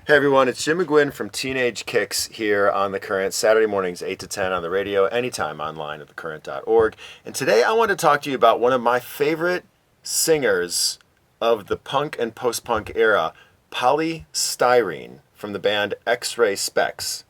Hey everyone, it's Jim McGuinn from Teenage Kicks here on The Current, Saturday mornings 8 to 10 on the radio, anytime online at thecurrent.org. And today I want to talk to you about one of my favorite singers of the punk and post-punk era, Styrene, from the band X-Ray Spex.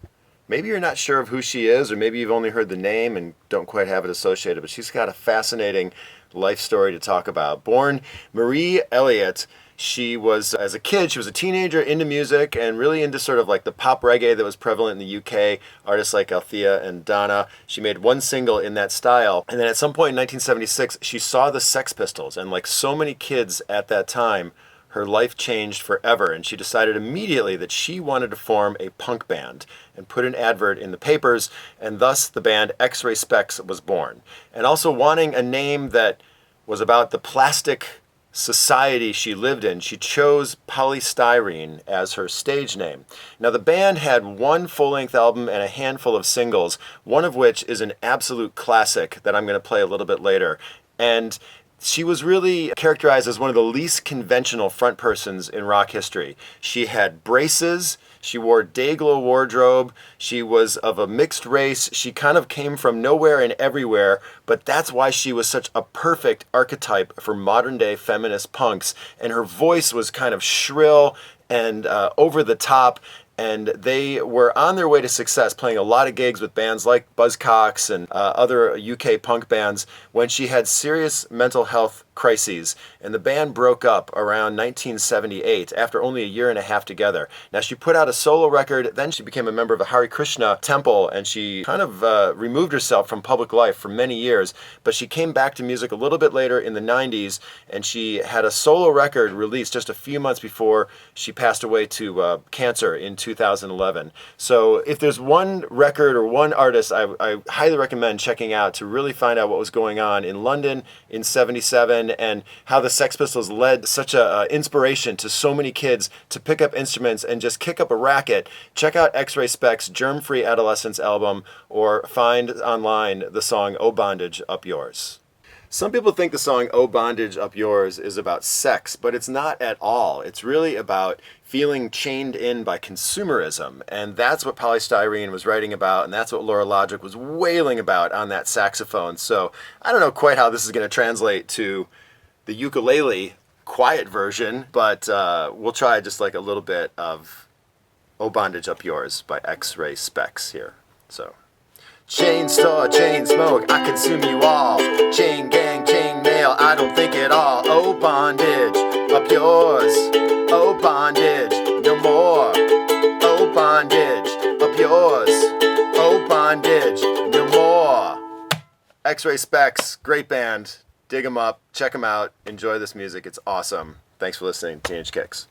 Maybe you're not sure of who she is, or maybe you've only heard the name and don't quite have it associated, but she's got a fascinating life story to talk about. Born Marie Elliott, she was, as a kid, she was a teenager into music and really into sort of like the pop reggae that was prevalent in the UK, artists like Althea and Donna. She made one single in that style. And then at some point in 1976, she saw the Sex Pistols. And like so many kids at that time, her life changed forever, and she decided immediately that she wanted to form a punk band and put an advert in the papers, and thus the band X-Ray Spex was born. And also wanting a name that was about the plastic society she lived in, she chose Styrene as her stage name. Now, the band had one full-length album and a handful of singles, one of which is an absolute classic that I'm going to play a little bit later. And she was really characterized as one of the least conventional frontpersons in rock history. She had braces, she wore day-glow wardrobe, she was of a mixed race, she kind of came from nowhere and everywhere, but that's why she was such a perfect archetype for modern-day feminist punks, and her voice was kind of shrill and over the top, and they were on their way to success, playing a lot of gigs with bands like Buzzcocks and other UK punk bands, when she had serious mental health crises, and the band broke up around 1978 after only a year and a half together. Now, she put out a solo record, then she became a member of the Hare Krishna temple, and she kind of removed herself from public life for many years, but she came back to music a little bit later in the 90s, and she had a solo record released just a few months before she passed away to cancer in 2011. So if there's one record or one artist I highly recommend checking out to really find out what was going on in London in 77 and how the Sex Pistols led such a inspiration to so many kids to pick up instruments and just kick up a racket, check out X-Ray Spex' Germ-Free Adolescence album, or find online the song Oh Bondage, Up Yours. Some people think the song Oh Bondage, Up Yours is about sex, but it's not at all. It's really about feeling chained in by consumerism, and that's what Styrene was writing about, and that's what Laura Logic was wailing about on that saxophone. So I don't know quite how this is going to translate to the ukulele quiet version, but we'll try just like a little bit of Oh Bondage, Up Yours by X-Ray Spex here. So. Chain store, chain smoke, I consume you all. Chain gang, chain mail, I don't think at all. Oh bondage, up yours. Oh bondage, no more. Oh bondage, up yours. Oh bondage, no more. X-Ray Spex, great band. Dig them up, check them out, enjoy this music, it's awesome. Thanks for listening, Teenage Kicks.